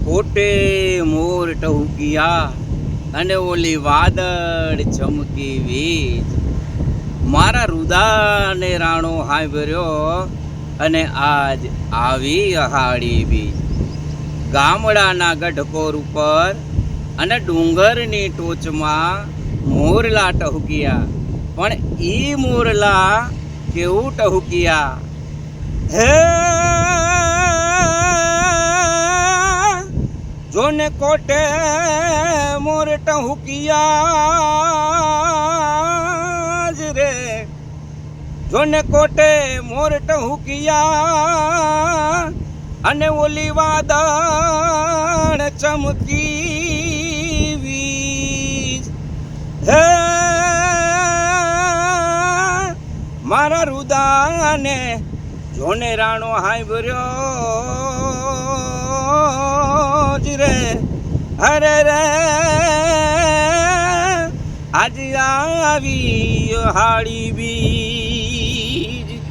કોટે મોર ટહુકિયા અને ઓલી વાદળ ચમકી વીજ, મારા રુદાને રાણો હાંભર્યો અને આજ આવી અહાડી બીજ. ગામડાના ગઢકોર ઉપર અને ડુંગરની ટોચમાં મોરલા ટહુકિયા, પણ ઈ મોરલા કેવું ટહુકિયા, હે જોને કોટે મોર ટહુકિયા જ રે, જોને કોટે મોર ટહુકિયા અને ઓલી વાદળ ચમકી વીજ, હે મારા રુદાને જોને રાણો હાંભર્યો જ રે, અરે રે આજ આવી હાડી બી.